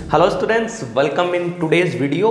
Hello students, welcome in today's video.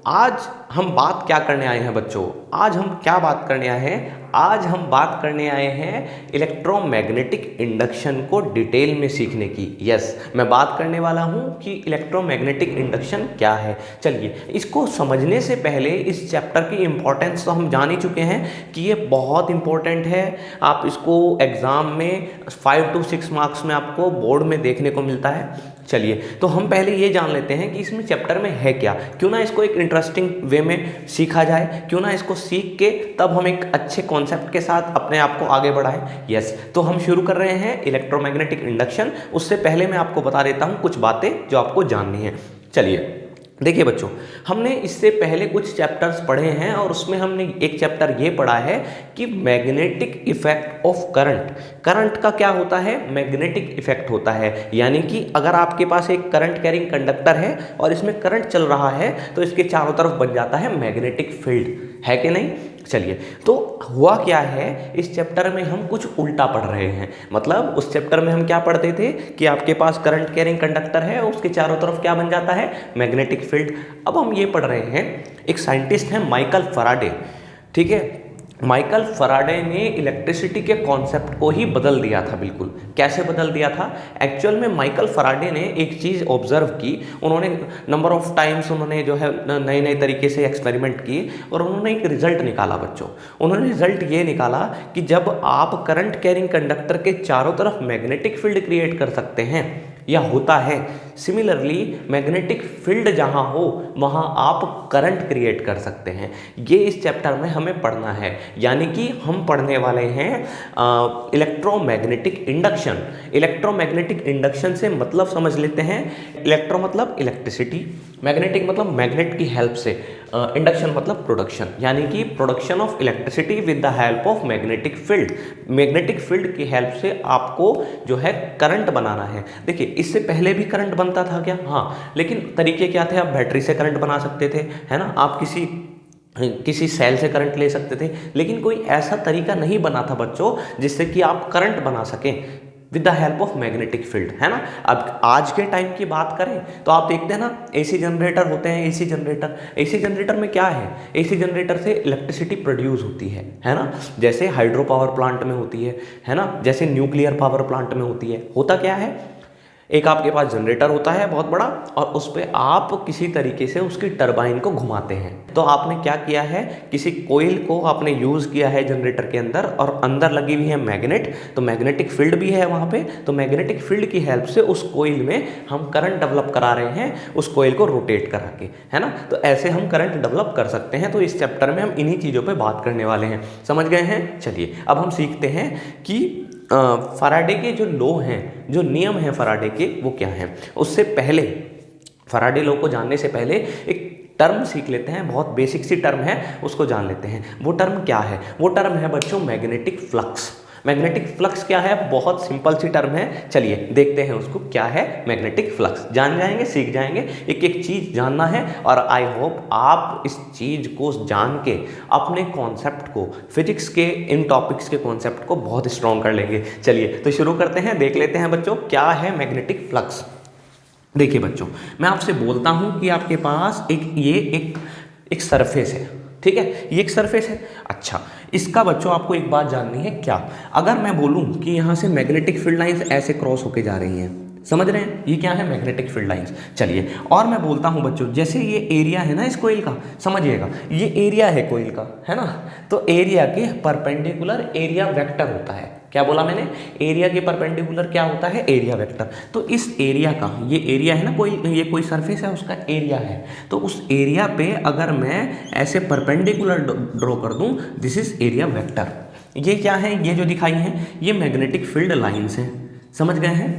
आज हम बात क्या करने आए हैं बच्चों? आज हम क्या बात करने आए हैं? आज हम बात करने आए हैं इलेक्ट्रोमैग्नेटिक इंडक्शन को डिटेल में सीखने की। यस, मैं बात करने वाला हूं कि इलेक्ट्रोमैग्नेटिक इंडक्शन क्या है। चलिए, इसको समझने से पहले इस चैप्टर की इम्पोर्टेंस तो हम जान ही चुके हैं कि ये बहुत इंपॉर्टेंट है। आप इसको एग्ज़ाम में 5 to 6 मार्क्स में आपको बोर्ड में देखने को मिलता है। चलिए, तो हम पहले ये जान लेते हैं कि इसमें चैप्टर में है क्या। क्यों ना इसको एक इंटरेस्टिंग वे में सीखा जाए, क्यों ना इसको सीख के तब हम एक अच्छे कॉन्सेप्ट के साथ अपने आप को आगे बढ़ाएं। यस, तो हम शुरू कर रहे हैं इलेक्ट्रोमैग्नेटिक इंडक्शन। उससे पहले मैं आपको बता देता हूं कुछ बातें जो आपको जाननी है। चलिए देखिए बच्चों, हमने इससे पहले कुछ चैप्टर्स पढ़े हैं और उसमें हमने एक चैप्टर ये पढ़ा है कि magnetic effect of current. Current का क्या होता है? मैग्नेटिक इफेक्ट होता है। यानी कि अगर आपके पास एक करंट कैरिंग कंडक्टर है और इसमें करंट चल रहा है तो इसके चारों तरफ बन जाता है मैग्नेटिक फील्ड, है कि नहीं? चलिए, तो हुआ क्या है, इस चैप्टर में हम कुछ उल्टा पढ़ रहे हैं। मतलब उस चैप्टर में हम क्या पढ़ते थे कि आपके पास करंट कैरिंग कंडक्टर है और उसके चारों तरफ क्या बन जाता है? Magnetic field. अब हम ये पढ़ रहे हैं, एक साइंटिस्ट है माइकल फैराडे, ठीक है। माइकल फैराडे ने इलेक्ट्रिसिटी के कॉन्सेप्ट को ही बदल दिया था। बिल्कुल कैसे बदल दिया था? एक्चुअल में माइकल फैराडे ने एक चीज़ ऑब्जर्व की। उन्होंने नंबर ऑफ टाइम्स उन्होंने जो है नए नए तरीके से एक्सपेरिमेंट किए और उन्होंने एक रिजल्ट निकाला बच्चों। उन्होंने रिजल्ट ये निकाला कि जब आप करंट कैरिंग कंडक्टर के चारों तरफ मैग्नेटिक फील्ड क्रिएट कर सकते हैं या होता है, सिमिलरली मैग्नेटिक फील्ड जहां हो वहां आप करंट क्रिएट कर सकते हैं। ये इस चैप्टर में हमें पढ़ना है। यानी कि हम पढ़ने वाले हैं इलेक्ट्रोमैग्नेटिक इंडक्शन। इलेक्ट्रोमैग्नेटिक इंडक्शन से मतलब समझ लेते हैं। इलेक्ट्रो मतलब इलेक्ट्रिसिटी, मैग्नेटिक मतलब मैग्नेट की हेल्प से, इंडक्शन मतलब प्रोडक्शन, यानी कि production of electricity with the help of magnetic field. Magnetic field की हेल्प से आपको जो है करंट बनाना है। देखिए, इससे पहले भी करंट बनता था क्या? हाँ, लेकिन तरीके क्या थे? आप बैटरी से करंट बना सकते थे, है ना, आप किसी सेल से करंट ले सकते थे, लेकिन कोई ऐसा तरीका नहीं बना था बच्चों जिससे कि आप करंट बना सकें with the help of magnetic field, है ना। अब आज के टाइम की बात करें तो आप देखते हैं ना, एसी जनरेटर होते हैं। एसी जनरेटर में क्या है? एसी जनरेटर से इलेक्ट्रिसिटी प्रोड्यूस होती है ना। जैसे हाइड्रो पावर प्लांट में होती है ना, जैसे न्यूक्लियर पावर प्लांट में होती है। होता क्या है, एक आपके पास जनरेटर होता है बहुत बड़ा और उस पर आप किसी तरीके से उसकी टरबाइन को घुमाते हैं। तो आपने क्या किया है, किसी कोयल को आपने यूज़ किया है जनरेटर के अंदर और अंदर लगी हुई है मैग्नेट, तो मैग्नेटिक फील्ड भी है वहाँ पे। तो मैग्नेटिक फील्ड की हेल्प से उस कोयल में हम करंट डेवलप करा रहे हैं, उस कोयल को रोटेट करा के, है ना। तो ऐसे हम करंट डेवलप कर सकते हैं। तो इस चैप्टर में हम इन्हीं चीज़ों पर बात करने वाले हैं। समझ गए हैं? चलिए, अब हम सीखते हैं कि फैराडे के जो लॉ हैं, जो नियम हैं फैराडे के, वो क्या हैं। उससे पहले, फैराडे लॉ को जानने से पहले एक टर्म सीख लेते हैं। बहुत बेसिक सी टर्म है, उसको जान लेते हैं। वो टर्म क्या है? वो टर्म है बच्चों मैग्नेटिक फ्लक्स। मैग्नेटिक फ्लक्स क्या है? बहुत सिंपल सी टर्म है। चलिए देखते हैं उसको, क्या है मैग्नेटिक फ्लक्स। जान जाएंगे, सीख जाएंगे। एक एक चीज़ जानना है और आई होप आप इस चीज़ को जान के अपने कॉन्सेप्ट को, फिजिक्स के इन टॉपिक्स के कॉन्सेप्ट को बहुत स्ट्रॉन्ग कर लेंगे। चलिए तो शुरू करते हैं, देख लेते हैं बच्चों क्या है मैग्नेटिक फ्लक्स। देखिए बच्चों, मैं आपसे बोलता हूँ कि आपके पास एक सरफेस है, ठीक है, ये एक सरफेस है। अच्छा, इसका बच्चों आपको एक बात जाननी है। क्या? अगर मैं बोलूं कि यहाँ से मैग्नेटिक फील्ड लाइंस ऐसे क्रॉस होके जा रही हैं, समझ रहे हैं, ये क्या है? Magnetic field lines. चलिए, और मैं बोलता हूँ बच्चों, जैसे ये एरिया है ना इस कोइल का, समझिएगा ये एरिया है कोइल का, है ना। तो एरिया के परपेंडिकुलर एरिया वेक्टर होता है। क्या बोला मैंने? एरिया के परपेंडिकुलर क्या होता है? Area vector. तो इस एरिया का, ये एरिया है ना, ये कोई सरफेस है, उसका एरिया है। तो उस एरिया पे अगर मैं ऐसे परपेंडिकुलर ड्रॉ कर दूं, दिस इज एरिया वेक्टर। ये क्या है? ये जो दिखाई है ये मैग्नेटिक फील्ड लाइंस हैं। समझ गए हैं?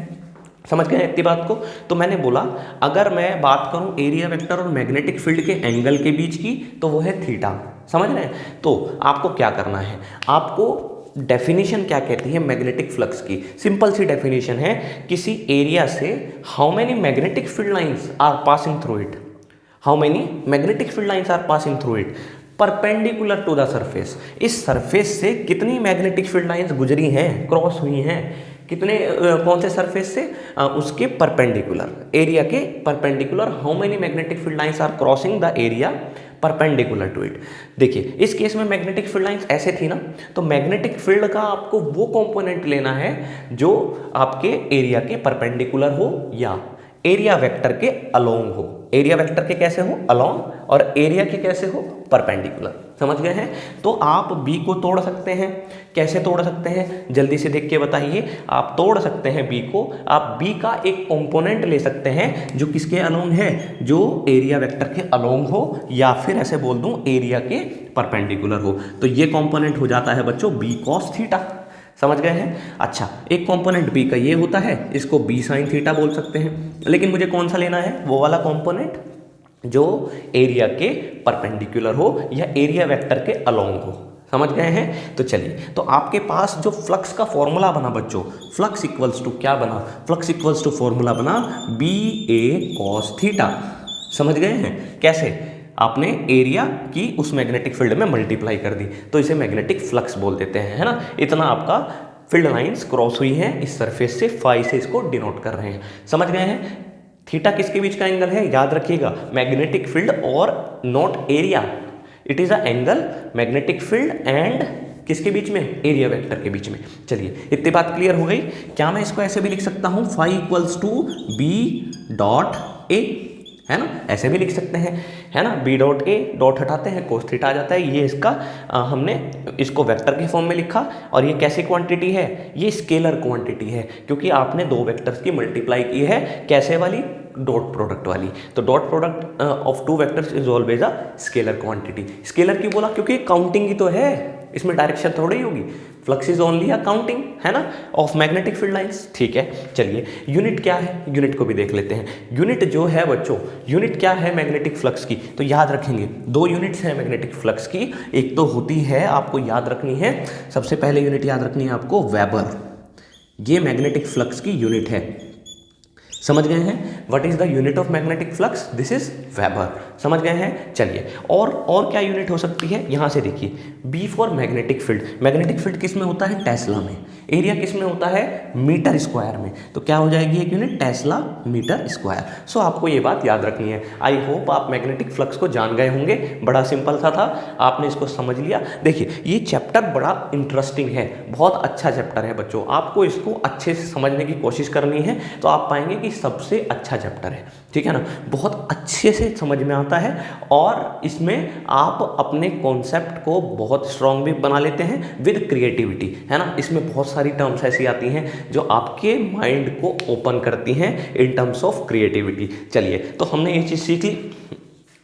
समझ गए इतनी बात को? तो मैंने बोला, अगर मैं बात करूं एरिया वेक्टर और मैग्नेटिक फील्ड के एंगल के बीच की, तो वो है थीटा। समझ रहे हैं? तो आपको क्या करना है, आपको डेफिनेशन क्या कहती है मैग्नेटिक फ्लक्स की? सिंपल सी डेफिनेशन है, किसी एरिया से how many magnetic field lines are passing through it, how many magnetic field lines are passing through it perpendicular to the surface. इस सरफेस से कितनी मैग्नेटिक फील्ड लाइंस गुजरी हैं, क्रॉस हुई हैं, कितने कौन से सरफेस से, उसके परपेंडिकुलर, एरिया के perpendicular. How many magnetic field lines are crossing the area perpendicular to it. देखिए इस केस में मैग्नेटिक फील्ड लाइंस ऐसे थी ना, तो मैग्नेटिक फील्ड का आपको वो कंपोनेंट लेना है जो आपके एरिया के परपेंडिकुलर हो या एरिया वेक्टर के अलोंग हो। एरिया वेक्टर के कैसे हो, अलोंग, और एरिया के कैसे हो, परपेंडिकुलर। समझ गए हैं? तो आप बी को तोड़ सकते हैं। कैसे तोड़ सकते हैं, जल्दी से देख के बताइए। आप तोड़ सकते हैं बी को, आप बी का एक कंपोनेंट ले सकते हैं जो किसके अलोंग है, जो एरिया वेक्टर के अलोंग हो, या फिर ऐसे बोल दूं एरिया के परपेंडिकुलर हो। तो ये कंपोनेंट हो जाता है बच्चों बी कॉस थीटा। समझ गए हैं? अच्छा, एक कंपोनेंट बी का ये होता है, इसको बी साइन थीटा बोल सकते हैं। लेकिन मुझे कौन सा लेना है, वो वाला कंपोनेंट जो एरिया के परपेंडिकुलर हो या एरिया वेक्टर के अलोंग हो। समझ गए हैं? तो चलिए, तो आपके पास जो फ्लक्स का फॉर्मूला बना बच्चों, फ्लक्स इक्वल्स टू क्या बना, फ्लक्स इक्वल्स टू फॉर्मूला बना बी ए कॉस थीटा। समझ गए हैं? कैसे, आपने एरिया की उस मैग्नेटिक फील्ड में मल्टीप्लाई कर दी, तो इसे मैग्नेटिक फ्लक्स बोल देते हैं, है ना। इतना आपका फील्ड लाइंस क्रॉस हुई है इस सरफेस से, फाई से इसको डिनोट कर रहे हैं। समझ गए हैं? थीटा किसके बीच का एंगल है, याद रखिएगा, मैग्नेटिक फील्ड और not area. It is a angle magnetic field and किसके बीच में, एरिया वेक्टर के बीच में। चलिए, इतनी बात क्लियर हो गई। क्या मैं इसको ऐसे भी लिख सकता हूं, phi equals to B dot A, है ना, ऐसे भी लिख सकते हैं, है ना। बी डॉट ए, डॉट हटाते हैं, कोस थीटा आ जाता है। ये इसका हमने इसको वेक्टर के फॉर्म में लिखा। और ये कैसी क्वांटिटी है, ये स्केलर क्वांटिटी है, क्योंकि आपने दो वेक्टर्स की मल्टीप्लाई की है, कैसे वाली, डॉट प्रोडक्ट वाली। तो dot product of two vectors is always a scalar quantity. Scalar क्यों बोला, क्योंकि काउंटिंग ही तो है, इसमें डायरेक्शन थोड़ी ही होगी। Flux is only a counting, है ना, ऑफ मैग्नेटिक फील्ड लाइंस। ठीक है, चलिए यूनिट क्या है, यूनिट को भी देख लेते हैं। यूनिट जो है बच्चों, यूनिट क्या है मैग्नेटिक फ्लक्स की, तो याद रखेंगे दो यूनिट्स हैं मैग्नेटिक फ्लक्स की। एक तो होती है, आपको याद रखनी है, सबसे पहले यूनिट याद रखनी है आपको, वेबर। ये मैग्नेटिक फ्लक्स की यूनिट है। समझ गए हैं? What is the unit of magnetic flux, this is weber. समझ गए हैं? चलिए, और क्या यूनिट हो सकती है, यहां से देखिए, B for magnetic field. Magnetic field किस में होता है, टेस्ला में। एरिया किस में होता है, मीटर स्क्वायर में। तो क्या हो जाएगी एक यूनिट, टेस्ला मीटर स्क्वायर। सो आपको ये बात याद रखनी है। आई होप आप मैग्नेटिक फ्लक्स को जान गए होंगे, बड़ा सिंपल सा था, आपने इसको समझ लिया। देखिए ये चैप्टर बड़ा इंटरेस्टिंग है, बहुत अच्छा चैप्टर है बच्चों, आपको इसको अच्छे से समझने की कोशिश करनी है, तो आप पाएंगे कि सबसे अच्छा चैप्टर है, ठीक है ना, बहुत अच्छे से समझ में आता है। और इसमें आप अपने कॉन्सेप्ट को बहुत स्ट्रांग भी बना लेते हैं विद क्रिएटिविटी, है ना। इसमें बहुत सारी टर्म्स ऐसी आती हैं जो आपके माइंड को ओपन करती हैं इन टर्म्स ऑफ क्रिएटिविटी। चलिए, तो हमने ये चीज़ सीख ली,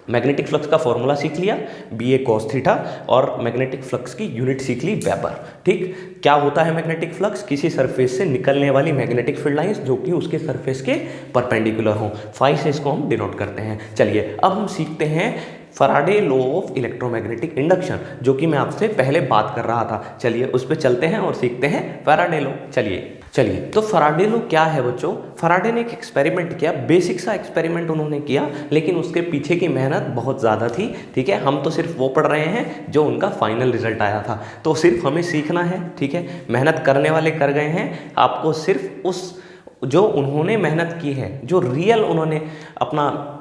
मैग्नेटिक फ्लक्स का फॉर्मूला सीख लिया, बी ए कॉस थीटा, और मैग्नेटिक फ्लक्स की यूनिट सीख ली, वेबर। ठीक, क्या होता है मैग्नेटिक फ्लक्स, किसी सरफेस से निकलने वाली मैग्नेटिक फील्ड लाइंस जो कि उसके सरफेस के परपेंडिकुलर हो। फाई से इसको हम डिनोट करते हैं। चलिए, अब हम सीखते हैं Faraday law of electromagnetic induction, जो कि मैं आपसे पहले बात कर रहा था। चलिए उस पर चलते हैं और सीखते हैं फैराडे लॉ। चलिए, तो फैराडे लॉ क्या है बच्चों, फैराडे ने एक एक्सपेरिमेंट किया, बेसिक सा एक्सपेरिमेंट उन्होंने किया, लेकिन उसके पीछे की मेहनत बहुत ज़्यादा थी। ठीक है, हम तो सिर्फ वो पढ़ रहे हैं जो उनका फाइनल रिजल्ट आया था, तो सिर्फ हमें सीखना है। ठीक है, मेहनत करने वाले कर गए हैं, आपको सिर्फ उस जो उन्होंने मेहनत की है, जो रियल उन्होंने अपना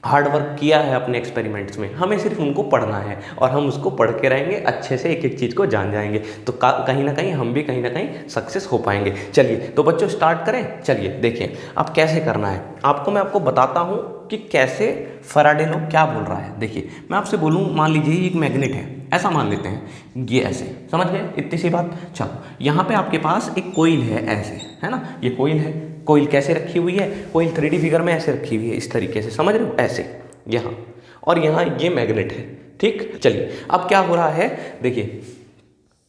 हार्ड वर्क किया है अपने एक्सपेरिमेंट्स में, हमें सिर्फ उनको पढ़ना है, और हम उसको पढ़ के रहेंगे, अच्छे से एक एक चीज़ को जान जाएंगे, तो कहीं ना कहीं हम भी कहीं ना कहीं सक्सेस हो पाएंगे। चलिए, तो बच्चों स्टार्ट करें। चलिए देखिए अब कैसे करना है, आपको बताता हूँ कि कैसे फैराडे लॉ क्या बोल रहा है। देखिए, मैं आपसे बोलूँ, मान लीजिए एक मैग्नेट है, ऐसा मान लेते हैं, ये ऐसे, समझ गए इतनी सी बात। चलो, यहाँ पे आपके पास एक कोइल है, ऐसे, है ना, ये कोइल है। कोइल कैसे रखी हुई है, कोइल 3D फिगर में ऐसे रखी हुई है, इस तरीके से, समझ रहे हो, ऐसे यहाँ, और यहाँ ये मैग्नेट है। ठीक, चलिए अब क्या हो रहा है, देखिए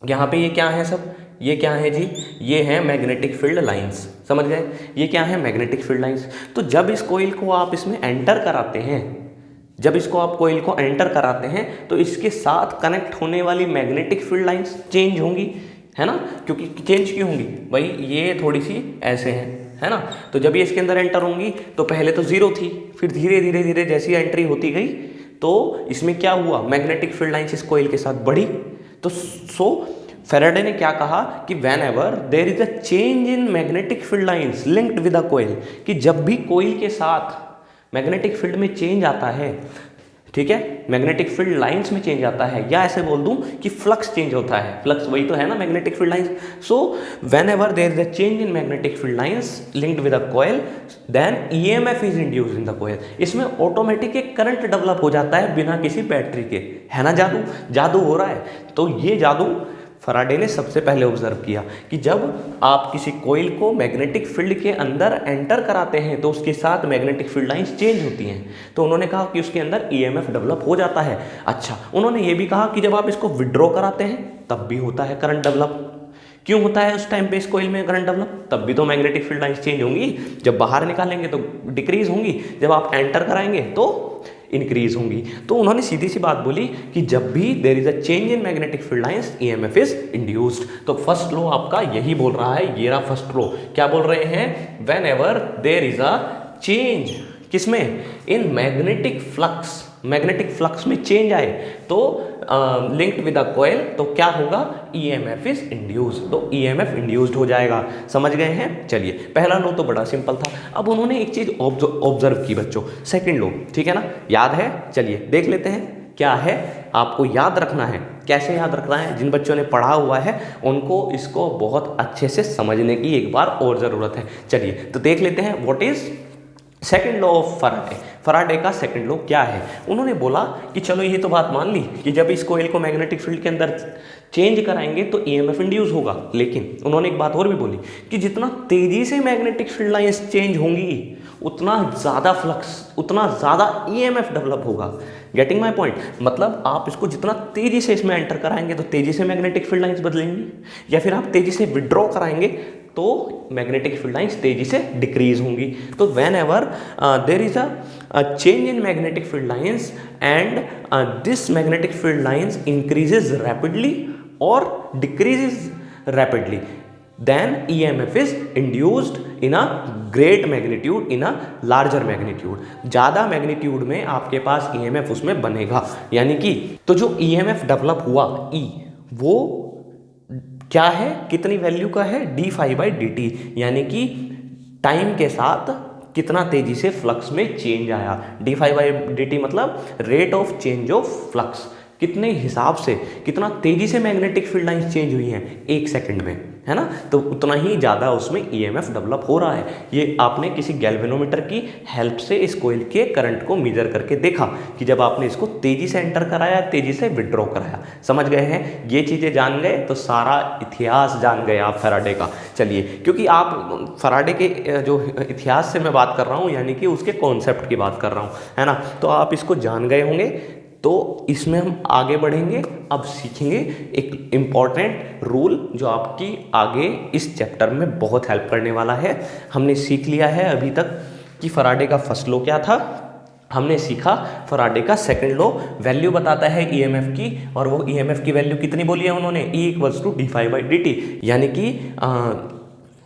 यहाँ पे ये क्या है सब, ये क्या है जी, ये है मैग्नेटिक फील्ड लाइंस। समझ गए, ये क्या है, मैग्नेटिक फील्ड लाइंस। तो जब इस कोइल को आप इसमें एंटर कराते हैं, जब इसको आप कोइल को एंटर कराते हैं, तो इसके साथ कनेक्ट होने वाली मैग्नेटिक फील्ड लाइंस चेंज होंगी, है ना। क्योंकि चेंज क्यों होंगी भाई, ये थोड़ी सी ऐसे है ना। तो जब ये इसके अंदर एंटर होंगी, तो पहले तो जीरो थी, फिर धीरे धीरे धीरे जैसी एंट्री होती गई, तो इसमें क्या हुआ, मैग्नेटिक फील्ड लाइंस इस कोइल के साथ बढ़ी। तो फैराडे ने क्या कहा कि whenever there is a change in magnetic field lines linked with a coil, कि जब भी कोयल के साथ मैग्नेटिक फील्ड में चेंज आता है, ठीक है, मैग्नेटिक फील्ड लाइंस में चेंज आता है, या ऐसे बोल दूं कि फ्लक्स चेंज होता है, फ्लक्स वही तो है ना magnetic field lines. So whenever there is a change in magnetic field lines linked with a coil then EMF is induced in the coil, इसमें ऑटोमेटिक एक करंट डेवलप हो जाता है बिना किसी बैटरी के, है ना, जादू, जादू हो रहा है। तो ये जादू फैराडे ने सबसे पहले ऑब्जर्व किया कि जब आप किसी कोइल को मैग्नेटिक फील्ड के अंदर एंटर कराते हैं तो उसके साथ मैग्नेटिक फील्ड लाइंस चेंज होती हैं। तो उन्होंने कहा कि उसके अंदर ईएमएफ डेवलप हो जाता है। अच्छा, उन्होंने ये भी कहा कि जब आप इसको विड्रॉ कराते हैं तब भी होता है करंट डेवलप। क्यों होता है उस टाइम पे इस कोइल में करंट डेवलप? तब भी तो मैग्नेटिक फील्ड लाइंस चेंज होंगी, जब बाहर निकालेंगे तो डिक्रीज होंगी, जब आप एंटर कराएंगे तो इंक्रीज होंगी। तो उन्होंने सीधी सी बात बोली कि जब भी देर is a change in magnetic field lines EMF is induced. तो फर्स्ट लॉ आपका यही बोल रहा है, ये रहा फर्स्ट लॉ। क्या बोल रहे हैं? Whenever there is a change, किसमें? In magnetic flux, magnetic flux में चेंज आए तो लिंक्ड विद अ कॉइल, तो क्या होगा? ईएमएफ इज इंड्यूस्ड, तो ईएमएफ इंड्यूस्ड हो जाएगा। समझ गए हैं? चलिए, पहला लो तो बड़ा सिंपल था। अब उन्होंने एक चीज ऑब्जर्व की बच्चों, सेकंड लो, ठीक है ना, याद है? चलिए देख लेते हैं क्या है, आपको याद रखना है। कैसे याद रखना है? जिन बच्चों ने पढ़ा हुआ है उनको इसको बहुत अच्छे से समझने की एक बार और ज़रूरत है। चलिए तो देख लेते हैं what is second law of Faraday. Faraday का सेकेंड लॉ क्या है? उन्होंने बोला कि चलो ये तो बात मान ली कि जब इस कोइल को मैग्नेटिक फील्ड के अंदर चेंज कराएंगे तो ईएमएफ इंड्यूस होगा, लेकिन उन्होंने एक बात और भी बोली कि जितना तेजी से मैग्नेटिक फील्ड लाइंस चेंज होंगी उतना ज़्यादा फ्लक्स, उतना ज़्यादा ईएमएफ डेवलप होगा। Getting my point? मतलब आप इसको जितना तेजी से इसमें एंटर कराएंगे तो तेजी से मैग्नेटिक फील्ड लाइंस बदलेंगी, या फिर आप तेजी से विड्रॉ कराएंगे तो मैग्नेटिक फील्ड लाइंस तेजी से डिक्रीज होंगी। तो whenever there is a change in magnetic field lines and this magnetic field lines increases rapidly और decreases rapidly, then EMF is induced in a great magnitude, in a larger magnitude। ज़्यादा magnitude में आपके पास EMF उसमें बनेगा। यानी कि तो जो EMF डेवलप हुआ E, वो क्या है, कितनी वैल्यू का है? d∅dt, यानी कि टाइम के साथ कितना तेजी से फ्लक्स में चेंज आया। d∅dt मतलब rate of change of flux, कितने हिसाब से, कितना तेजी से मैग्नेटिक फील्ड लाइंस चेंज हुई हैं 1 सेकंड में, है ना, तो उतना ही ज़्यादा उसमें ईएमएफ डेवलप हो रहा है। ये आपने किसी गैल्वेनोमीटर की हेल्प से इस कोइल के करंट को मेजर करके देखा कि जब आपने इसको तेजी से एंटर कराया, तेजी से विड्रॉ कराया। समझ गए हैं? ये चीज़ें जान गए तो सारा इतिहास जान गए आप फैराडे का। चलिए, क्योंकि आप फैराडे के जो इतिहास से मैं बात कर रहा हूँ, यानी कि उसके कॉन्सेप्ट की बात कर रहा हूँ, है ना, तो आप इसको जान गए होंगे। तो इसमें हम आगे बढ़ेंगे, अब सीखेंगे एक इम्पॉर्टेंट रूल जो आपकी आगे इस चैप्टर में बहुत हेल्प करने वाला है। हमने सीख लिया है अभी तक कि फैराडे का फर्स्ट लॉ क्या था, हमने सीखा फैराडे का सेकंड लॉ, वैल्यू बताता है ईएमएफ की, और वो ईएमएफ की वैल्यू कितनी बोली है उन्होंने? E = d∅dt, यानी कि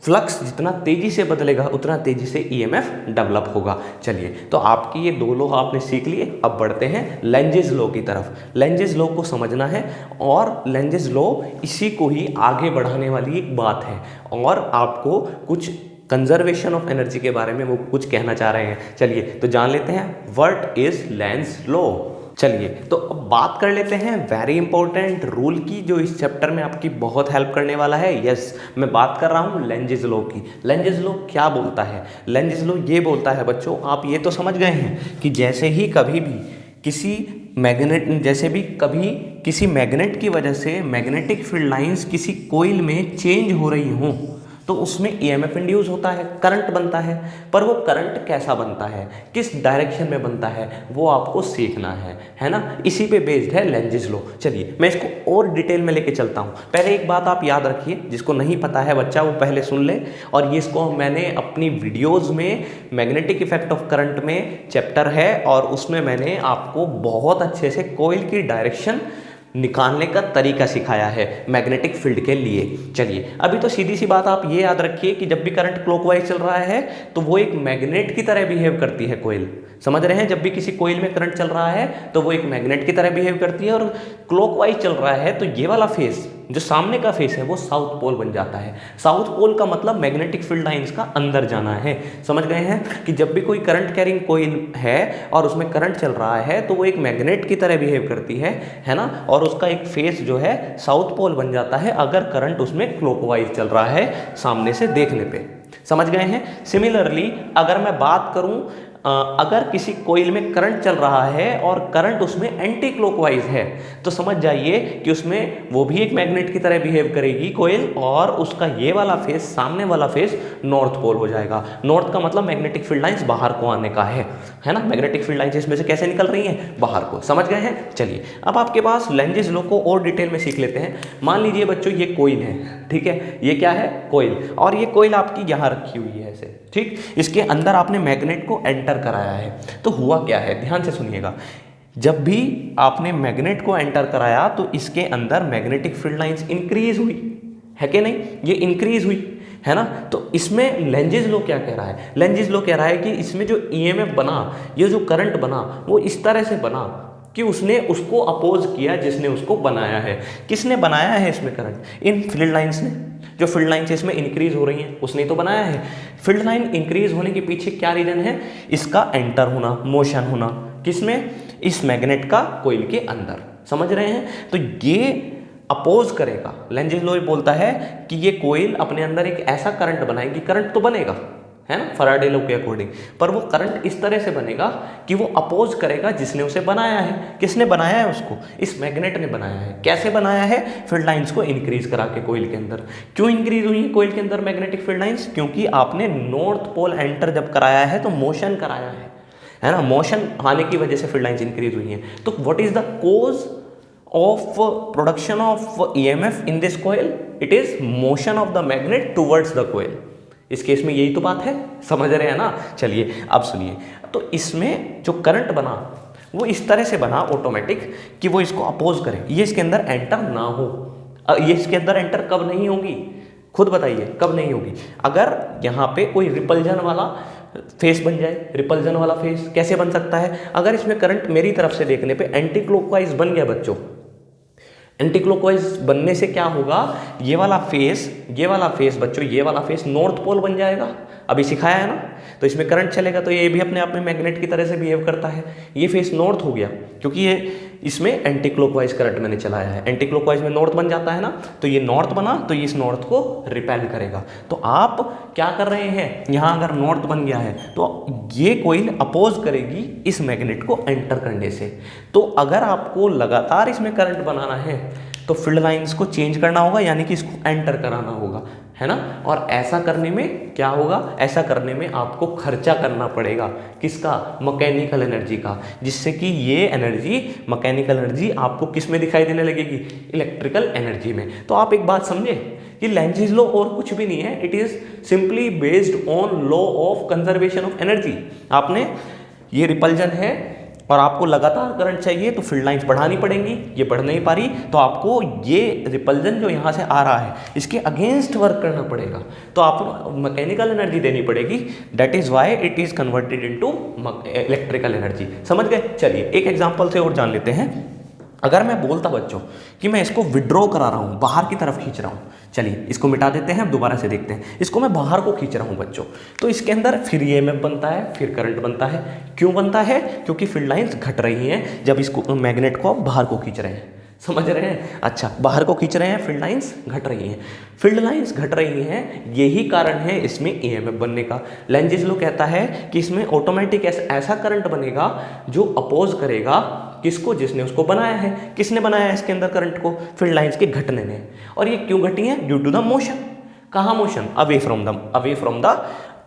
फ्लक्स जितना तेजी से बदलेगा उतना तेजी से ईएमएफ डेवलप होगा। चलिए, तो आपकी ये 2 लॉ आपने सीख लिए। अब बढ़ते हैं लेंजेस लॉ की तरफ। लेंजेस लॉ को समझना है, और लेंजेस लॉ इसी को ही आगे बढ़ाने वाली एक बात है, और आपको कुछ कंजर्वेशन ऑफ एनर्जी के बारे में वो कुछ कहना चाह रहे हैं। चलिए तो जान लेते हैं व्हाट इज लेंज लॉ। चलिए तो अब बात कर लेते हैं वेरी इंपॉर्टेंट रूल की जो इस चैप्टर में आपकी बहुत हेल्प करने वाला है। यस, मैं बात कर रहा हूँ लेंजेस लॉ की। लेंजेस लॉ क्या बोलता है? लेंजेस लॉ ये बोलता है बच्चों, आप ये तो समझ गए हैं कि जैसे ही कभी भी किसी मैग्नेट की वजह से मैग्नेटिक फील्ड लाइंस किसी कोइल में चेंज हो रही हों तो उसमें ईएमएफ इंड्यूस होता है, करंट बनता है। पर वो करंट कैसा बनता है, किस डायरेक्शन में बनता है, वो आपको सीखना है ना। इसी पे बेस्ड है लेंजेस लॉ। चलिए मैं इसको और डिटेल में लेके चलता हूँ। पहले एक बात आप याद रखिए, जिसको नहीं पता है बच्चा वो पहले सुन ले, और ये इसको मैंने अपनी वीडियोज़ में मैग्नेटिक इफेक्ट ऑफ करंट में चैप्टर है, और उसमें मैंने आपको बहुत अच्छे से कोइल की डायरेक्शन निकालने का तरीका सिखाया है मैग्नेटिक फील्ड के लिए। चलिए अभी तो सीधी सी बात आप ये याद रखिए कि जब भी करंट क्लॉकवाइज चल रहा है तो वो एक मैग्नेट की तरह बिहेव करती है कोइल। समझ रहे हैं? जब भी किसी कोइल में करंट चल रहा है तो वो एक मैग्नेट की तरह बिहेव करती है, और क्लॉकवाइज चल रहा है तो ये वाला फेस जो सामने का फेस है वो साउथ पोल बन जाता है। साउथ पोल का मतलब मैग्नेटिक फील्ड लाइंस का अंदर जाना है। समझ गए हैं कि जब भी कोई करंट कैरिंग कोइल है और उसमें करंट चल रहा है तो वो एक मैग्नेट की तरह बिहेव करती है ना, और उसका एक फेस जो है साउथ पोल बन जाता है अगर करंट उसमें क्लॉकवाइज चल रहा है सामने से देखने पे। समझ गए हैं। सिमिलरली अगर मैं बात करूं, अगर किसी कोइल में करंट चल रहा है और करंट उसमें एंटी क्लॉकवाइज है तो समझ जाइए कि उसमें वो भी एक मैग्नेट की तरह बिहेव करेगी कोइल, और उसका ये वाला फेस, सामने वाला फेस नॉर्थ पोल हो जाएगा। नॉर्थ का मतलब मैग्नेटिक फील्ड लाइंस बाहर को आने का है ना। मैग्नेटिक फील्ड लाइंस इसमें से कैसे निकल रही हैं, बाहर को। समझ गए हैं। चलिए अब आपके पास लेंजेस लॉ को और डिटेल में सीख लेते हैं। मान लीजिए बच्चों ये कोइल है, ठीक है, ये क्या है, कोइल, और ये कोइल आपकी यहाँ रखी हुई है ऐसे, ठीक। इसके अंदर आपने मैग्नेट को एंटर कराया है। तो हुआ क्या है, ध्यान से सुनिएगा। जब भी आपने मैग्नेट को एंटर कराया तो इसके अंदर मैग्नेटिक फील्ड लाइंस इंक्रीज हुई है कि नहीं, ये इंक्रीज हुई है ना। तो इसमें लेंजेस लॉ क्या कह रहा है, लेंजेस लॉ कह रहा है कि इसमें जो ईएमएफ बना, ये जो करंट बना वो इस तरह से बना कि उसने उसको अपोज किया जिसने उसको बनाया है। किसने बनाया है इसमें करंट, इन फील्ड लाइंस ने। जो फील्ड लाइंस इसमें इंक्रीज हो रही हैं उसने ही तो बनाया है। फील्ड लाइन इंक्रीज होने के पीछे क्या रीजन है, इसका एंटर होना, मोशन होना, किसमें, इस मैग्नेट का कोइल के अंदर। समझ रहे हैं। तो ये अपोज करेगा, लेंजेस लॉ बोलता है कि ये कोइल अपने अंदर एक ऐसा करंट बनाएगी, करंट तो बनेगा है ना फैराडे लॉ के अकॉर्डिंग, पर वो करंट इस तरह से बनेगा कि वो अपोज करेगा जिसने उसे बनाया है। किसने बनाया है उसको, इस मैग्नेट ने बनाया है। कैसे बनाया है, फील्ड लाइंस को इंक्रीज करा के कोइल के अंदर। क्यों इंक्रीज हुई है कोइल के अंदर मैग्नेटिक फील्ड लाइंस, क्योंकि आपने नॉर्थ पोल एंटर जब कराया है तो मोशन कराया है ना, मोशन आने की वजह से फील्ड लाइंस इंक्रीज हुई हैं। तो what is the cause of production of EMF in this coil, it is motion of the magnet towards the coil. इस केस में यही तो बात है, समझ रहे हैं ना। चलिए अब सुनिए, तो इसमें जो करंट बना वो इस तरह से बना ऑटोमेटिक कि वो इसको अपोज करे, ये इसके अंदर एंटर ना हो। ये इसके अंदर एंटर कब नहीं होगी, खुद बताइए कब नहीं होगी, अगर यहाँ पे कोई रिपल्जन वाला फेस बन जाए। रिपल्जन वाला फेस कैसे बन सकता है, अगर इसमें करंट मेरी तरफ से देखने पे एंटी क्लॉकवाइज बन गया बच्चों। एंटी क्लॉकवाइज बनने से क्या होगा, ये वाला फेस बच्चों, ये वाला फेस नॉर्थ पोल बन जाएगा। अभी सिखाया है ना, तो इसमें करंट चलेगा तो ये भी अपने आप में मैग्नेट की तरह से बिहेव करता है। ये फेस नॉर्थ हो गया क्योंकि ये इसमें एंटी क्लॉकवाइज करंट मैंने चलाया है। एंटी क्लॉकवाइज में नॉर्थ बन जाता है ना, तो ये नॉर्थ बना तो ये इस नॉर्थ को रिपेल करेगा। तो आप क्या कर रहे हैं, यहाँ अगर नॉर्थ बन गया है तो ये कोइल अपोज करेगी इस मैग्नेट को एंटर करने से। तो अगर आपको लगातार इसमें करंट बनाना है तो फील्ड लाइंस को चेंज करना होगा, यानी कि इसको एंटर कराना होगा, है ना। और ऐसा करने में क्या होगा, ऐसा करने में आपको खर्चा करना पड़ेगा, किसका, मैकेनिकल एनर्जी का, जिससे कि ये एनर्जी, मैकेनिकल एनर्जी आपको किस में दिखाई देने लगेगी, इलेक्ट्रिकल एनर्जी में। तो आप एक बात समझे कि लेंजेस लॉ और कुछ भी नहीं है, it is simply based on law of conservation of energy. आपने ये रिपल्जन है और आपको लगातार करंट चाहिए तो फील्ड लाइंस बढ़ानी पड़ेंगी, ये बढ़ नहीं पा रही तो आपको ये रिपल्जन जो यहाँ से आ रहा है इसके अगेंस्ट वर्क करना पड़ेगा, तो आपको मैकेनिकल एनर्जी देनी पड़ेगी। That is why it is converted into electrical energy. समझ गए। चलिए एक एग्जांपल से और जान लेते हैं। अगर मैं बोलता बच्चों कि मैं इसको विड्रॉ करा रहा हूँ, बाहर की तरफ खींच रहा हूँ, चलिए इसको मिटा देते हैं, अब दोबारा से देखते हैं। इसको मैं बाहर को खींच रहा हूँ बच्चों, तो इसके अंदर फिर ईएमएफ बनता है, फिर करंट बनता है। क्यों बनता है, क्योंकि फील्ड लाइंस घट रही हैं जब इसको मैग्नेट को आप बाहर को खींच रहे हैं। समझ रहे हैं। अच्छा, बाहर को खींच रहे हैं, फील्ड लाइंस घट रही हैं, फील्ड लाइंस घट रही हैं, यही कारण है इसमें ईएमएफ बनने का। लेंजेस लॉ कहता है कि इसमें ऑटोमेटिक ऐसा करंट बनेगा जो अपोज करेगा किसको, जिसने उसको बनाया है। किसने बनाया है इसके अंदर करंट को, फील्ड लाइंस के घटने ने। और ये क्यों घटी है, ड्यू टू द मोशन। कहाँ motion, away from the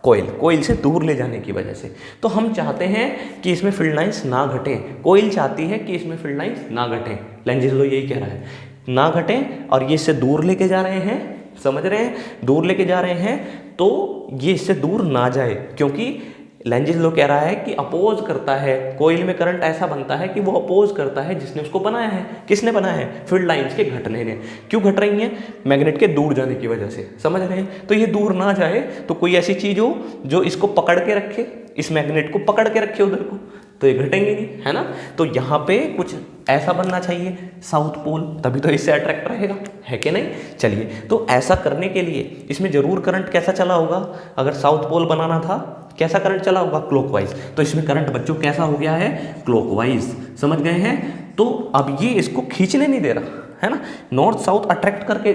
coil से दूर ले जाने की वजह से। तो हम चाहते हैं कि इसमें फील्ड लाइंस ना घटें, कोइल चाहती है कि इसमें फील्ड लाइंस ना घटें। लेंजेस लॉ यही कह रहा है, ना घटें, और ये इससे दूर लेके जा रहे हैं। समझ रहे हैं, दूर लेके जा रहे हैं तो ये इससे दूर ना जाए, क्योंकि लेंजेस लॉ कह रहा है कि अपोज करता है, कोइल में करंट ऐसा बनता है कि वो अपोज करता है जिसने उसको बनाया है। किसने बनाया है, फील्ड लाइंस के घटने ने। क्यों घट रही हैं, मैग्नेट के दूर जाने की वजह से। समझ रहे हैं। तो ये दूर ना जाए तो कोई ऐसी चीज हो जो इसको पकड़ के रखे, इस मैग्नेट को पकड़ के रखे उधर को, तो ये घटेंगे नहीं, है ना। तो यहाँ पे कुछ ऐसा बनना चाहिए साउथ पोल, तभी तो इससे अट्रैक्ट रहेगा, है कि नहीं। चलिए, तो ऐसा करने के लिए इसमें जरूर करंट कैसा चला होगा, अगर साउथ पोल बनाना था कैसा करंट चला होगा, क्लॉकवाइज। तो इसमें करंट बच्चों कैसा हो गया है, क्लॉकवाइज, समझ गए हैं। तो अब ये इसको खींचने नहीं दे रहा, है ना, नॉर्थ साउथ अट्रैक्ट करके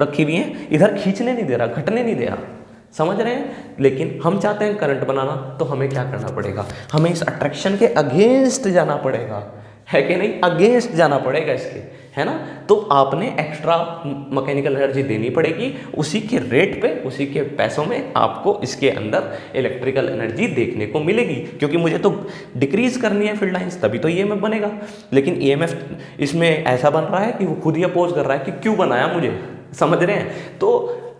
रखी हुई है, इधर खींचने नहीं दे रहा, घटने नहीं दे रहा, समझ रहे हैं। लेकिन हम चाहते हैं करंट बनाना, तो हमें क्या करना पड़ेगा, हमें इस अट्रैक्शन के अगेंस्ट जाना पड़ेगा, है कि नहीं, अगेंस्ट जाना पड़ेगा इसके, है ना। तो आपने एक्स्ट्रा मैकेनिकल एनर्जी देनी पड़ेगी, उसी के रेट पे, उसी के पैसों में आपको इसके अंदर इलेक्ट्रिकल एनर्जी देखने को मिलेगी, क्योंकि मुझे तो डिक्रीज करनी है फील्ड लाइंस, तभी तो ईएमएफ बनेगा। लेकिन ईएमएफ इसमें ऐसा बन रहा है कि वो खुद ही अपोज कर रहा है कि क्यों बनाया मुझे, समझ रहे हैं। तो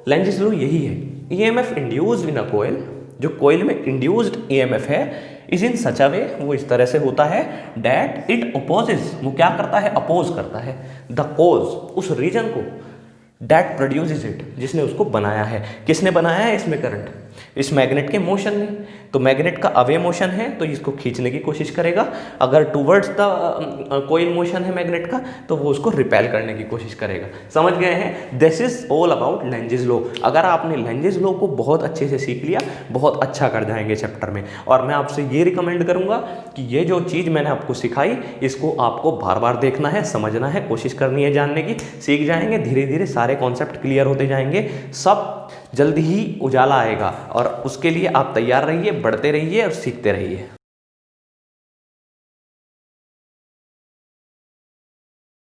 लेंजिस लॉ यही है, ईएमएफ इंड्यूस्ड इन अ कोयल, जो कोयल में इंड्यूस्ड ईएमएफ है इज इन सच अ वे, वो इस तरह से होता है डैट इट अपोजेस, वो क्या करता है, अपोज करता है द कोज, उस रीजन को, डैट प्रोड्यूसेस इट, जिसने उसको बनाया है। किसने बनाया है इसमें करंट, इस मैग्नेट के मोशन ने। तो मैग्नेट का अवे मोशन है तो इसको खींचने की कोशिश करेगा, अगर टूवर्ड्स द कोयल मोशन है मैग्नेट का तो वो उसको रिपेल करने की कोशिश करेगा, समझ गए हैं। This is all about Lenz's law. अगर आपने लेंजिस लॉ को बहुत अच्छे से सीख लिया, बहुत अच्छा कर जाएंगे चैप्टर में। और मैं आपसे ये रिकमेंड करूंगा कि ये जो चीज़ मैंने आपको सिखाई, इसको आपको बार बार देखना है, समझना है, कोशिश करनी है जानने की, सीख जाएंगे, धीरे धीरे सारे कॉन्सेप्ट क्लियर होते जाएंगे, सब जल्दी ही उजाला आएगा। और उसके लिए आप तैयार रहिए, बढ़ते रहिए और सीखते रहिए।